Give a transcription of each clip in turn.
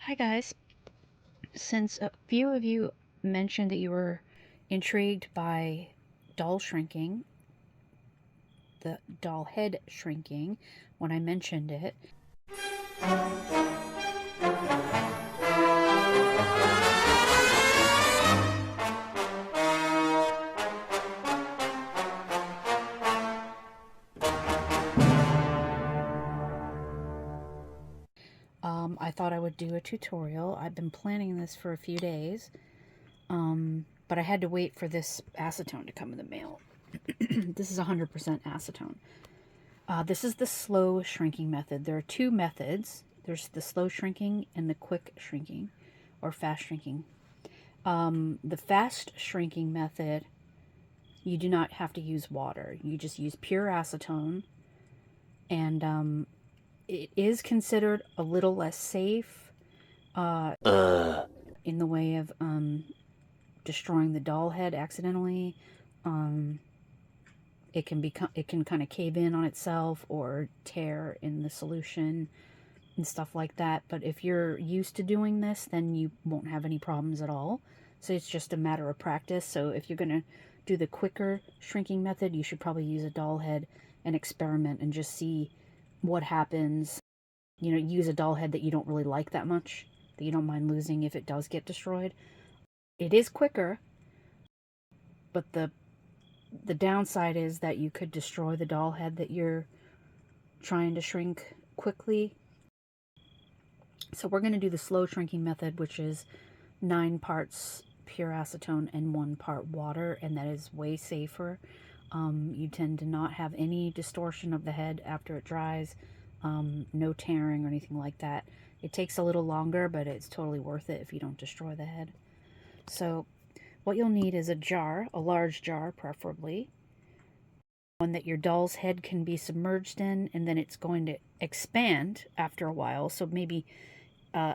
Hi guys. Since a few of you mentioned that you were intrigued by doll shrinking, the doll head shrinking, when I mentioned it, I thought I would do a tutorial. I've been planning this for a few days, but I had to wait for this acetone to come in the mail. This is 100% acetone. This is the slow shrinking method. There are two methods. There's the slow shrinking and the quick shrinking, or fast shrinking. The fast shrinking method, you do not have to use water. You just use pure acetone, and it is considered a little less safe in the way of destroying the doll head accidentally. It can kind of cave in on itself or tear in the solution and stuff like that. But if you're used to doing this, then you won't have any problems at all. So it's just a matter of practice. So if you're going to do the quicker shrinking method, you should probably use a doll head and experiment and just see what happens. You know, use a doll head that you don't really like that much, that you don't mind losing if it does get destroyed. It is quicker, but the downside is that you could destroy the doll head that you're trying to shrink quickly. So we're going to do the slow shrinking method, which is 9 parts pure acetone and 1 part water, and that is way safer. You tend to not have any distortion of the head after it dries, no tearing or anything like that. It takes a little longer, but it's totally worth it if you don't destroy the head. So what you'll need is a jar, a large jar preferably, one that your doll's head can be submerged in, and then it's going to expand after a while. So maybe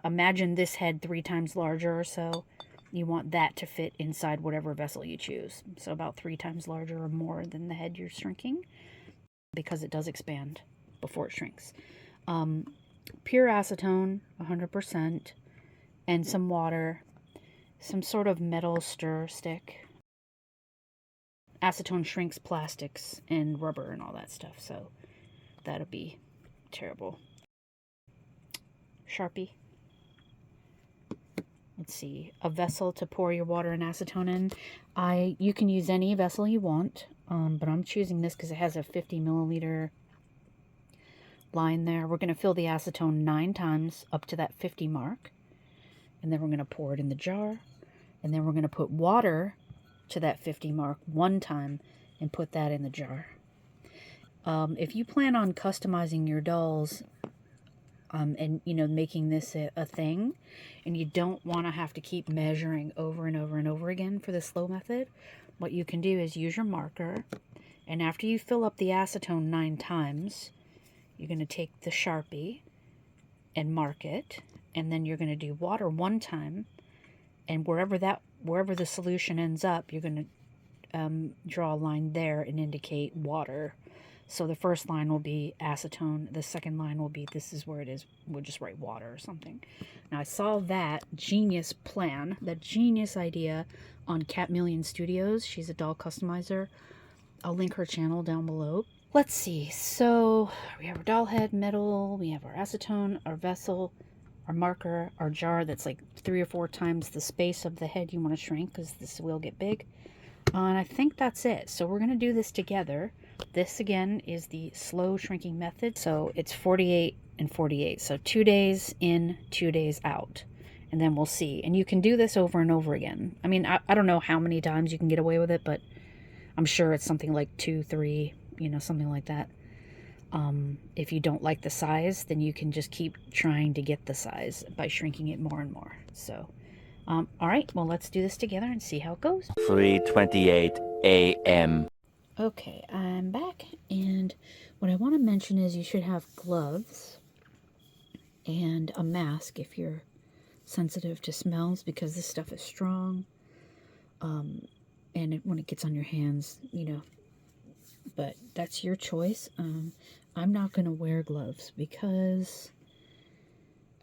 imagine this head 3 times larger or so. You want that to fit inside whatever vessel you choose. So about 3 times larger or more than the head you're shrinking, because it does expand before it shrinks. Pure acetone, 100%, and some water, some sort of metal stir stick. Acetone shrinks plastics and rubber and all that stuff, so that'll be terrible. Sharpie. Let's see, a vessel to pour your water and acetone in. You can use any vessel you want, but I'm choosing this because it has a 50 milliliter line there. We're going to fill the acetone 9 times up to that 50 mark, and then we're going to pour it in the jar, and then we're going to put water to that 50 mark 1 time and put that in the jar. If you plan on customizing your dolls and making this a thing, and you don't want to have to keep measuring over and over and over again for the slow method, what you can do is use your marker, and after you fill up the acetone 9 times, you're going to take the Sharpie and mark it, and then you're going to do water 1 time, and wherever the solution ends up, you're going to draw a line there and indicate water. So the first line will be acetone. The second line will be, this is where it is. We'll just write water or something. Now, I saw that genius plan, that genius idea on Cat Million Studios. She's a doll customizer. I'll link her channel down below. Let's see. So we have our doll head, metal. We have our acetone, our vessel, our marker, our jar that's like 3 or 4 times the space of the head you want to shrink, because this will get big. And I think that's it. So we're going to do this together. This, again, is the slow shrinking method. So it's 48 and 48. So 2 days in, 2 days out. And then we'll see. And you can do this over and over again. I mean, I don't know how many times you can get away with it, but I'm sure it's something like 2, 3, something like that. If you don't like the size, then you can just keep trying to get the size by shrinking it more and more. So, all right, well, let's do this together and see how it goes. 3:28 a.m. Okay, I'm back, and what I want to mention is you should have gloves and a mask if you're sensitive to smells, because this stuff is strong, and when it gets on your hands, but that's your choice. I'm not going to wear gloves because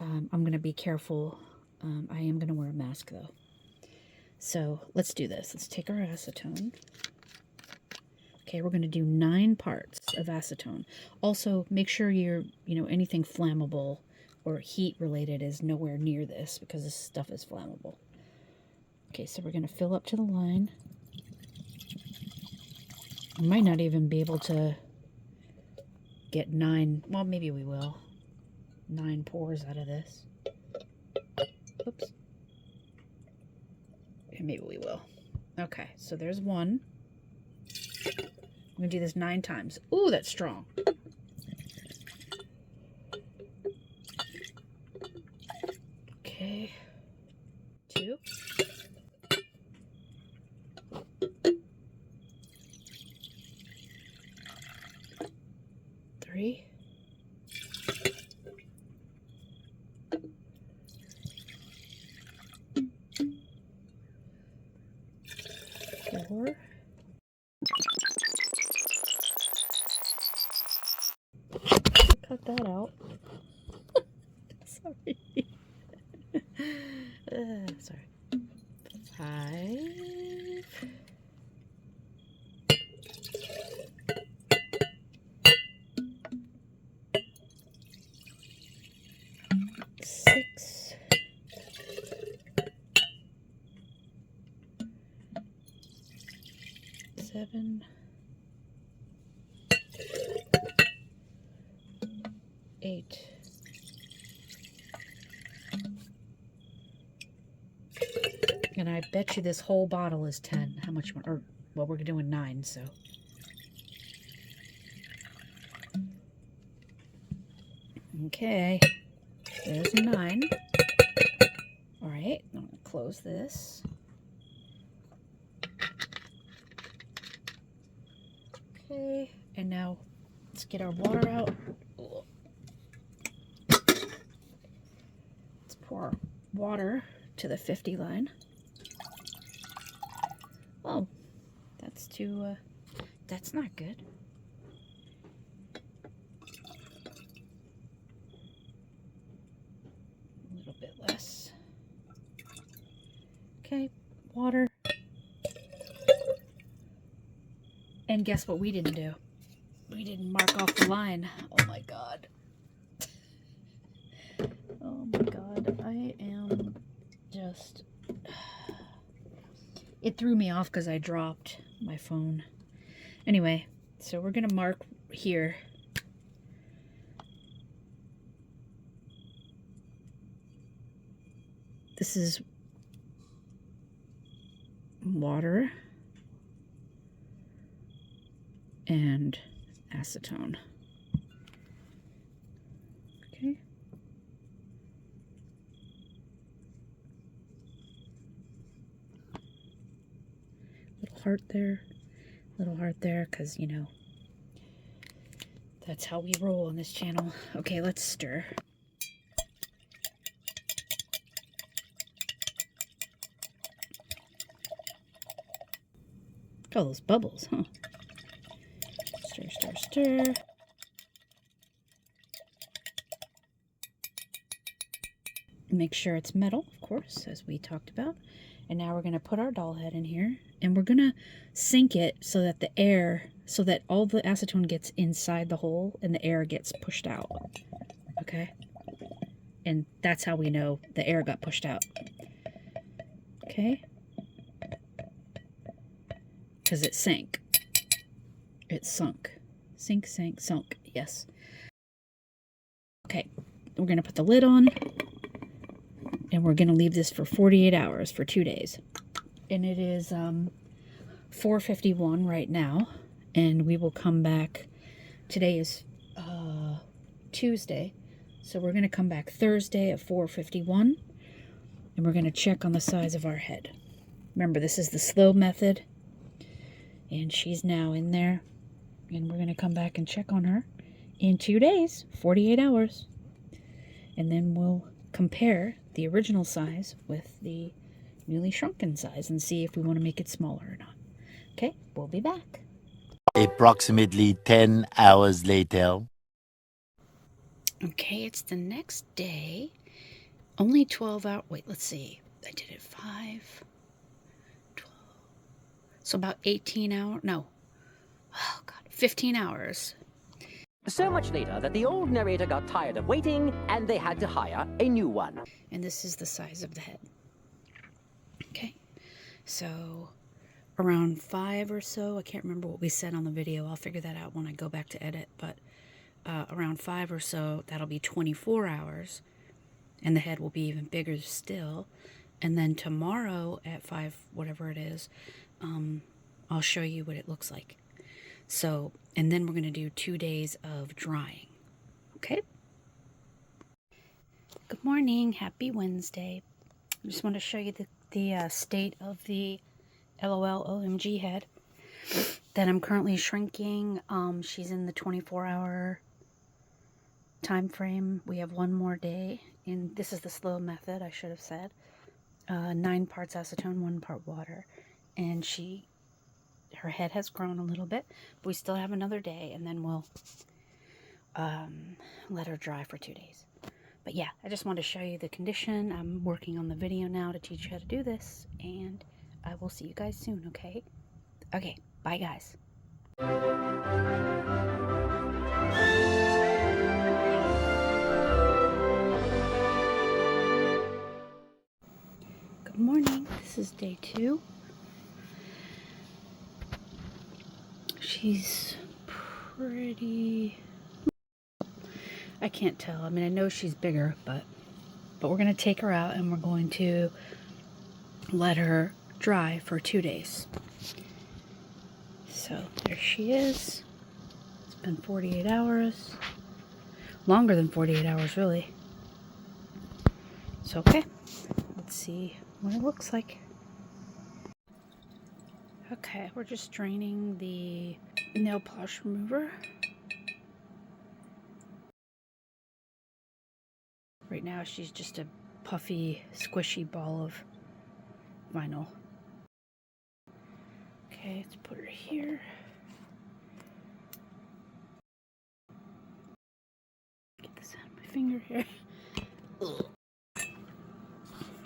I'm going to be careful. I am going to wear a mask though. So let's do this. Let's take our acetone. Okay, we're going to do 9 parts of acetone. Also, make sure anything flammable or heat related is nowhere near this because this stuff is flammable. Okay, so we're going to fill up to the line. We might not even be able to get 9, well, maybe we will. 9 pours out of this. Oops. And maybe we will. Okay, so there's 1. I'm going to do this 9 times. Ooh, that's strong. Okay. 2. 3. 4. Cut that out. Sorry. Sorry. 5. 6. 7. 8. And I bet you this whole bottle is 10. How much more? Or, well, we're doing 9, so. Okay. There's 9. All right. I'm going to close this. Okay. And now let's get our water out. Let's pour water to the 50 line. Oh, that's not good. A little bit less. Okay, water. And guess what we didn't do? We didn't mark off the line. Oh my God. Oh my God. I am just... It threw me off because I dropped my phone. Anyway, so we're going to mark here. This is water and acetone. Okay. Little heart there, because, that's how we roll on this channel. Okay, let's stir. Look at all those bubbles, huh? Stir, stir, stir. Make sure it's metal, of course, as we talked about. And now we're going to put our doll head in here, and we're going to sink it so that all the acetone gets inside the hole and the air gets pushed out. Okay? And that's how we know the air got pushed out. Okay? Because it sank. It sunk. Sink, sank, sunk. Yes. Okay. We're going to put the lid on. And we're going to leave this for 48 hours, for 2 days. And it is 4:51 right now. And we will come back. Today is Tuesday. So we're going to come back Thursday at 4:51. And we're going to check on the size of our head. Remember, this is the slow method. And she's now in there. And we're going to come back and check on her in 2 days, 48 hours. And then we'll compare the original size with the newly shrunken size and see if we want to make it smaller or not. Okay, we'll be back. Approximately 10 hours later. Okay, it's the next day, Only 12 hours. Wait, let's see. I did it 5, 12. So about 18 hours. No. Oh, God. 15 hours. So much later that the old narrator got tired of waiting and they had to hire a new one. And this is the size of the head. Okay. So around 5 or so, I can't remember what we said on the video. I'll figure that out when I go back to edit. But around 5 or so, that'll be 24 hours. And the head will be even bigger still. And then tomorrow at 5, whatever it is, I'll show you what it looks like. So, and then we're going to do 2 days of drying. Okay? Good morning. Happy Wednesday. I just want to show you the state of the LOL OMG head that I'm currently shrinking. She's in the 24-hour time frame. We have 1 more day. And this is the slow method, I should have said. 9 parts acetone, 1 part water. And her head has grown a little bit, but we still have another day, and then we'll let her dry for 2 days. But yeah, I just wanted to show you the condition. I'm working on the video now to teach you how to do this, and I will see you guys soon, okay? Okay, bye guys. Good morning. This is day 2. She's pretty... I can't tell. I mean, I know she's bigger, but we're going to take her out and we're going to let her dry for 2 days. So there she is. It's been 48 hours. Longer than 48 hours, really. So, okay. Let's see what it looks like. Okay, we're just draining the nail polish remover. Right now she's just a puffy, squishy ball of vinyl. Okay, let's put her here. Get this out of my finger here. Ugh.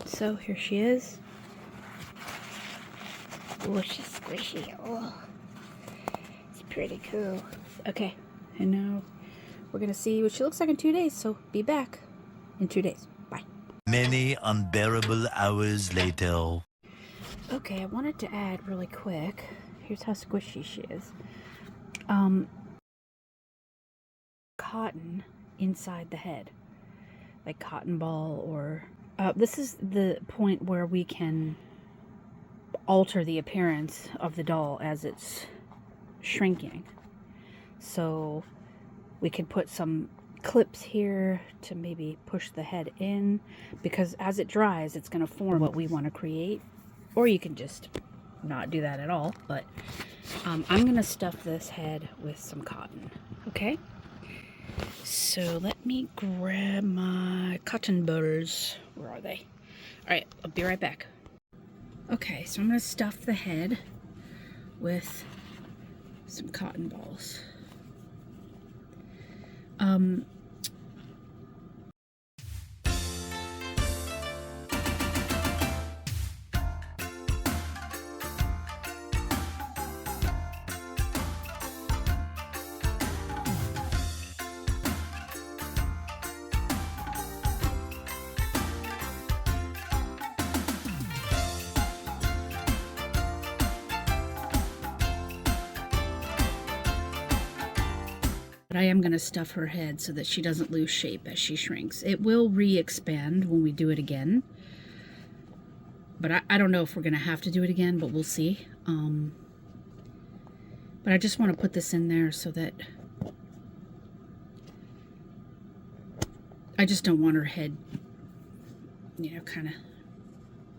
So here she is. Oh, she's squishy. Oh, it's pretty cool. Okay, and now we're gonna see what she looks like in 2 days. So be back in 2 days. Bye. Many unbearable hours later. Okay, I wanted to add really quick. Here's how squishy she is. Cotton inside the head, like cotton ball, or this is the point where we can alter the appearance of the doll as it's shrinking. So we could put some clips here to maybe push the head in, because as it dries it's going to form what we want to create. Or you can just not do that at all, but I'm going to stuff this head with some cotton. Okay, so let me grab my cotton balls. Where are they? Alright, I'll be right back. Okay, so I'm going to stuff the head with some cotton balls. But I am going to stuff her head so that she doesn't lose shape as she shrinks. It will re-expand when we do it again. But I don't know if we're going to have to do it again, but we'll see. But I just want to put this in there so that... I just don't want her head, you know, kind of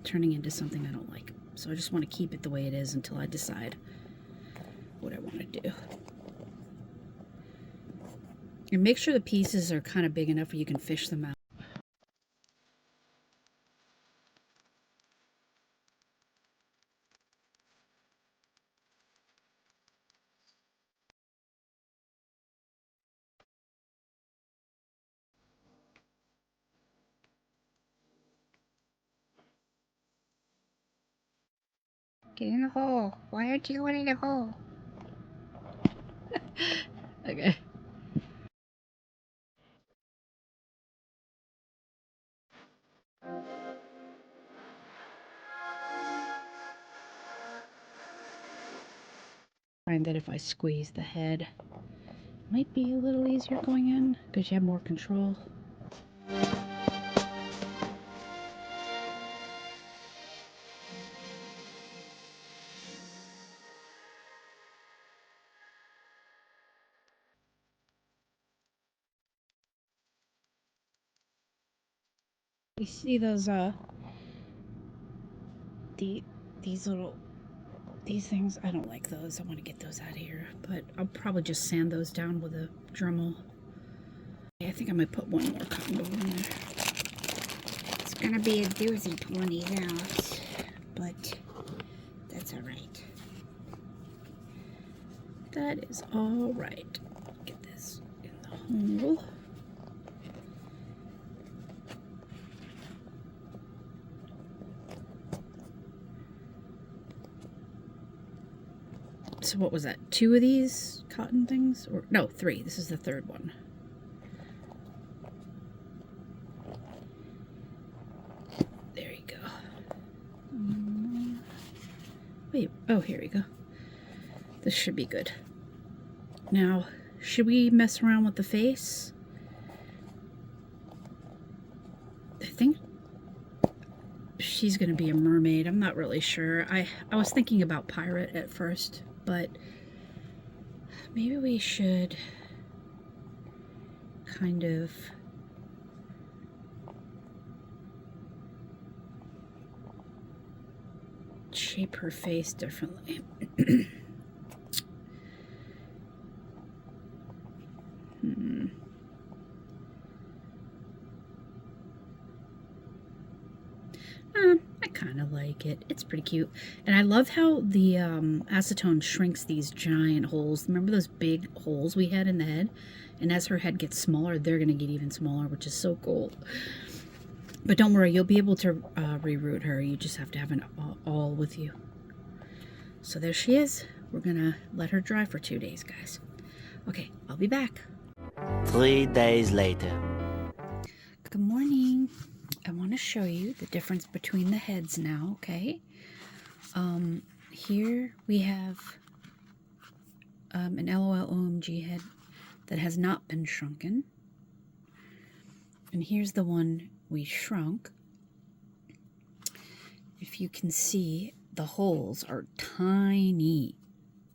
turning into something I don't like. So I just want to keep it the way it is until I decide what I want to do. And make sure the pieces are kind of big enough where you can fish them out. Get in the hole. Why aren't you going in the hole? Okay. Find that if I squeeze the head, it might be a little easier going in because you have more control. You see those these things? I don't like those. I want to get those out of here, but I'll probably just sand those down with a Dremel. I think I might put one more cotton ball in there. It's gonna be a doozy pulling these out, but that's all right. That is all right. Get this in the hole. So what was that? 2 of these cotton things? Or no, 3. This is the 3rd one. There you go. Wait, oh, here we go. This should be good. Now, should we mess around with the face? I think she's gonna be a mermaid. I'm not really sure. I was thinking about pirate at first, but maybe we should kind of shape her face differently. I kind of like it. It's pretty cute. And I love how the acetone shrinks these giant holes. Remember those big holes we had in the head? And as her head gets smaller, they're going to get even smaller, which is so cool. But don't worry, you'll be able to reroute her. You just have to have an awl with you. So there she is. We're going to let her dry for 2 days, guys. Okay, I'll be back. 3 days later. Good morning. I want to show you the difference between the heads now, okay? Here we have an LOL OMG head that has not been shrunken. And here's the one we shrunk. If you can see, the holes are tiny.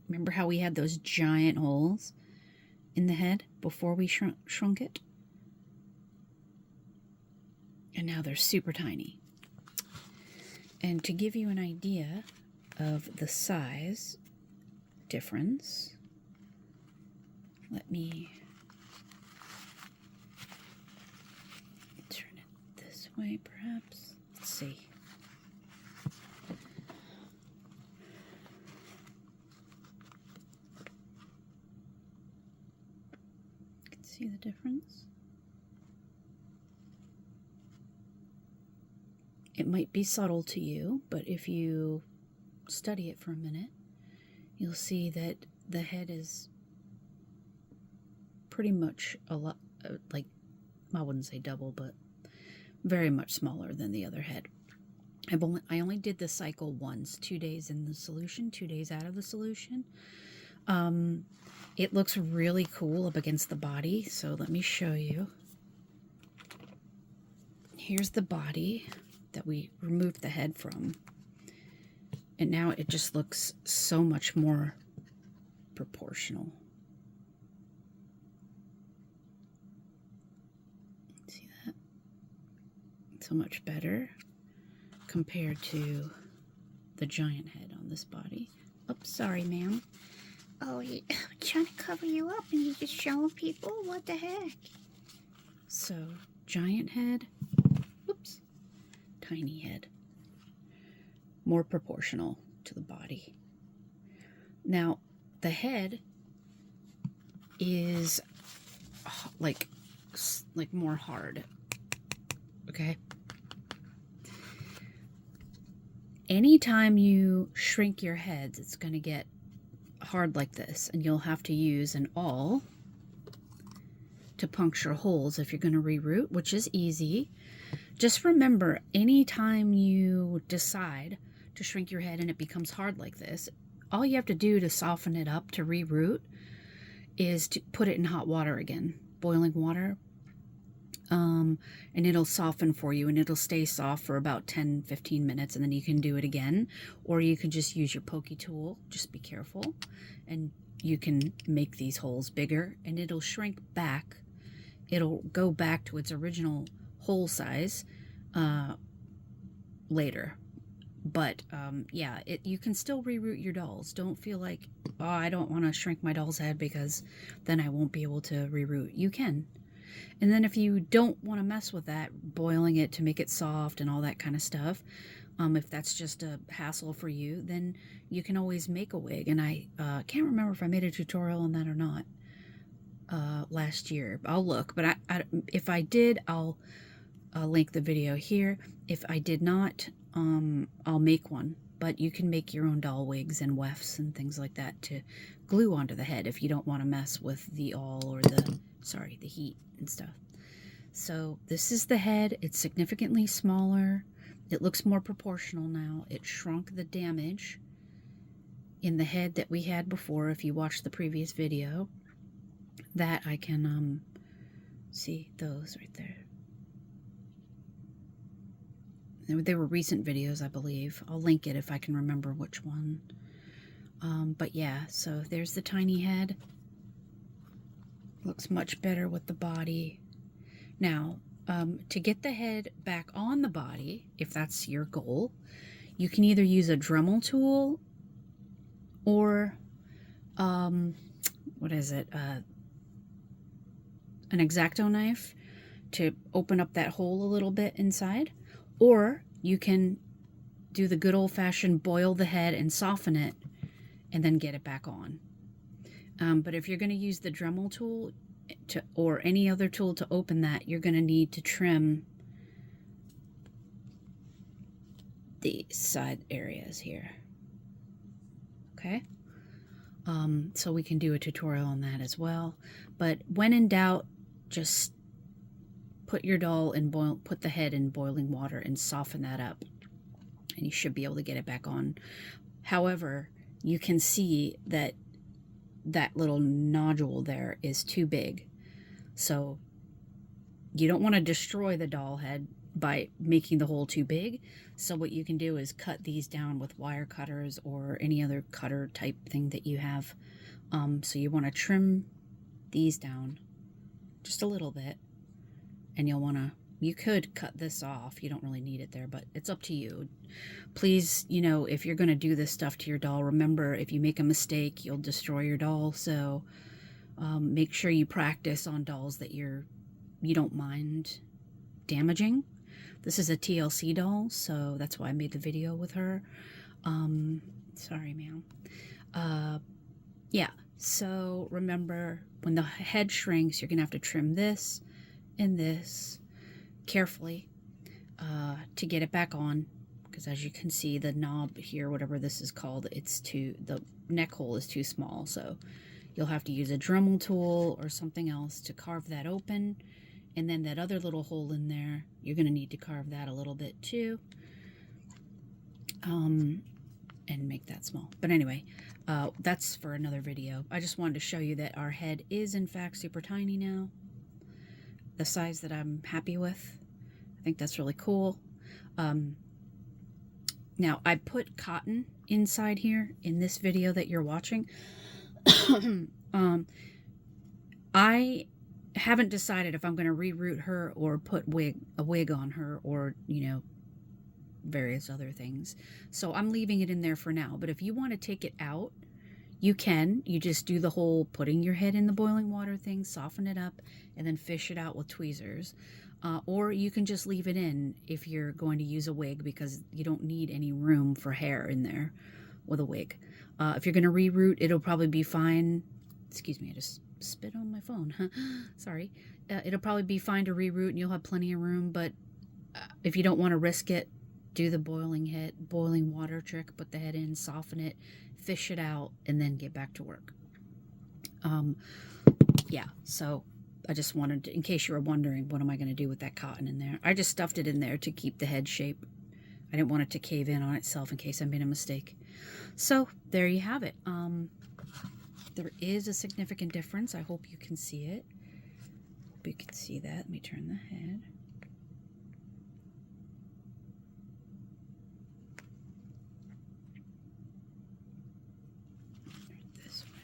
Remember how we had those giant holes in the head before we shrunk it? And now they're super tiny. And to give you an idea of the size difference, let me turn it this way perhaps. Let's see. You can see the difference. It might be subtle to you, but if you study it for a minute, you'll see that the head is pretty much a lot, like, I wouldn't say double, but very much smaller than the other head. I only did this cycle once, 2 days in the solution, 2 days out of the solution. It looks really cool up against the body, so let me show you. Here's the body that we removed the head from, and now it just looks so much more proportional. See that? So much better compared to the giant head on this body. Oops, sorry, ma'am. Oh, I'm trying to cover you up and you're just showing people? What the heck? So, giant head. Oops. Tiny head. More proportional to the body. Now, the head is like more hard. Okay? anytime you shrink your heads, it's going to get hard like this, and you'll have to use an awl to puncture holes if you're going to reroot, which is easy. Just remember, anytime you decide to shrink your head and it becomes hard like this, all you have to do to soften it up to reroot is to put it in hot water again, boiling water, and it'll soften for you, and it'll stay soft for about 10-15 minutes, and then you can do it again. Or you can just use your pokey tool. Just be careful, and you can make these holes bigger, and it'll shrink back. It'll go back to its original hole size later. But yeah, you can still reroot your dolls. Don't feel like, oh, I don't want to shrink my doll's head because then I won't be able to reroot. You can. And then if you don't want to mess with that, boiling it to make it soft and all that kind of stuff, if that's just a hassle for you, then you can always make a wig. And I can't remember if I made a tutorial on that or not last year. I'll look, but if I did, I'll link the video here. If I did not, I'll make one. But you can make your own doll wigs and wefts and things like that to glue onto the head if you don't want to mess with the awl or the heat and stuff. So this is the head. It's significantly smaller. It looks more proportional now. It shrunk the damage in the head that we had before. If you watched the previous video, that I can see those right there. They were recent videos, I believe. I'll link it if I can remember which one. But yeah, so there's the tiny head. Looks much better with the body. Now, to get the head back on the body, if that's your goal, you can either use a Dremel tool or, what is it? An X-Acto knife to open up that hole a little bit inside. Or you can do the good old-fashioned boil the head and soften it and then get it back on. But if you're going to use the Dremel tool or any other tool to open that, you're going to need to trim the side areas here. Okay? So we can do a tutorial on that as well. But when in doubt, just put your doll in put the head in boiling water and soften that up, and you should be able to get it back on. However, you can see that that little nodule there is too big, so you don't want to destroy the doll head by making the hole too big. So what you can do is cut these down with wire cutters or any other cutter type thing that you have. So you want to trim these down just a little bit. And you could cut this off. You don't really need it there, but it's up to you. Please, if you're going to do this stuff to your doll, remember, if you make a mistake, you'll destroy your doll. So make sure you practice on dolls that you don't mind damaging. This is a TLC doll, so that's why I made the video with her. Sorry, ma'am. Yeah, so remember, when the head shrinks, you're going to have to trim this and this carefully to get it back on, because as you can see, the knob here, whatever this is called, the neck hole is too small, so you'll have to use a Dremel tool or something else to carve that open. And then that other little hole in there, you're going to need to carve that a little bit too, and make that small. But anyway, that's for another video. I just wanted to show you that our head is in fact super tiny now, the size that I'm happy with. I think that's really cool. Now, I put cotton inside here in this video that you're watching. I haven't decided if I'm going to reroot her or put a wig on her, or various other things. So I'm leaving it in there for now. But if you want to take it out, you can. You just do the whole putting your head in the boiling water thing, soften it up, and then fish it out with tweezers. Or you can just leave it in if you're going to use a wig, because you don't need any room for hair in there with a wig. If you're going to reroot, it'll probably be fine. Excuse me, I just spit on my phone. Sorry. It'll probably be fine to reroot and you'll have plenty of room, but if you don't want to risk it, do the boiling water trick, put the head in, soften it, fish it out, and then get back to work. Yeah, so I just wanted to, in case you were wondering, what am I going to do with that cotton in there? I just stuffed it in there to keep the head shape. I didn't want it to cave in on itself in case I made a mistake. So there you have it. There is a significant difference. I hope you can see it. Hope you can see that. Let me turn the head. This way.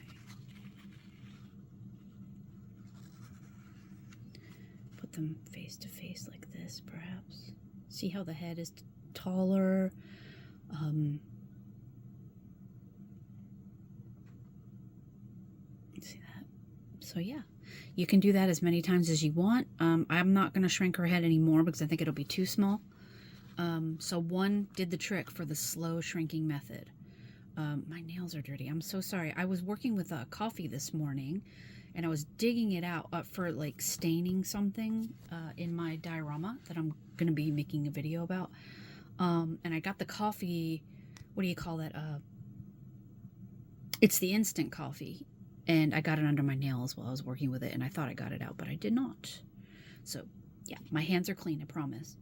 Put them face to face like this, perhaps. See how the head is taller. See that? So yeah, you can do that as many times as you want. I'm not going to shrink her head anymore because I think it'll be too small. So one did the trick for the slow shrinking method. My nails are dirty. I'm so sorry. I was working with coffee this morning, and I was digging it out for like staining something in my diorama that I'm going to be making a video about. And I got the coffee, what do you call that? It's the instant coffee. And I got it under my nails while I was working with it, and I thought I got it out, but I did not. So yeah, my hands are clean, I promise.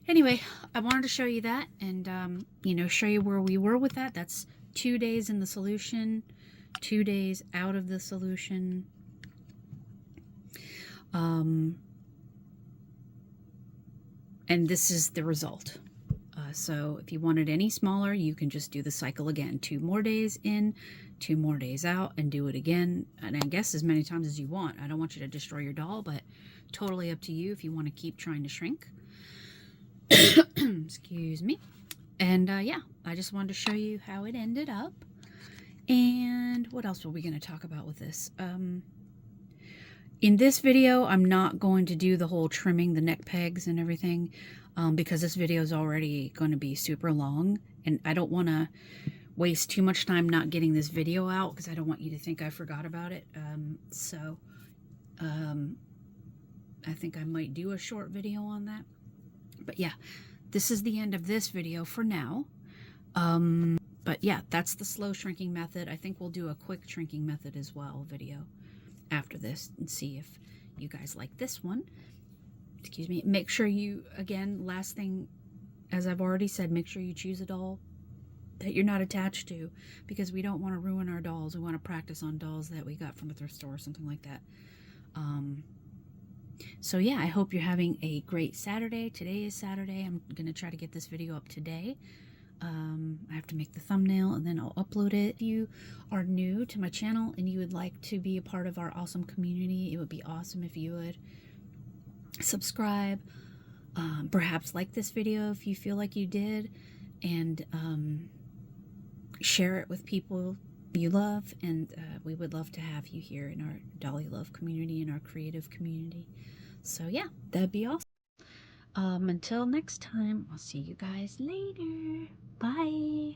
Anyway, I wanted to show you that and, you know, show you where we were with that. That's 2 days in the solution, 2 days out of the solution. And this is the result. So if you want it any smaller, you can just do the cycle again. 2 more days in, 2 more days out, and do it again. And I guess as many times as you want. I don't want you to destroy your doll, but totally up to you if you want to keep trying to shrink. Excuse me. And yeah, I just wanted to show you how it ended up. And what else were we going to talk about with this? In this video, I'm not going to do the whole trimming the neck pegs and everything because this video is already going to be super long, and I don't want to waste too much time not getting this video out because I don't want you to think I forgot about it. I think I might do a short video on that. But yeah, this is the end of this video for now. But yeah, that's the slow shrinking method. I think we'll do a quick shrinking method as well video after this and see if you guys like this one. Excuse me. Make sure you, again, last thing, as I've already said, make sure you choose a doll that you're not attached to, because we don't want to ruin our dolls. We want to practice on dolls that we got from a thrift store or something like that. So yeah, I hope you're having a great Saturday. Today is Saturday. I'm going to try to get this video up today. I have to make the thumbnail and then I'll upload it. If you are new to my channel and you would like to be a part of our awesome community, it would be awesome if you would subscribe, perhaps like this video if you feel like you did, and share it with people you love. And we would love to have you here in our Dolly Love community, in our creative community. So yeah, that'd be awesome. Until next time, I'll see you guys later. Bye.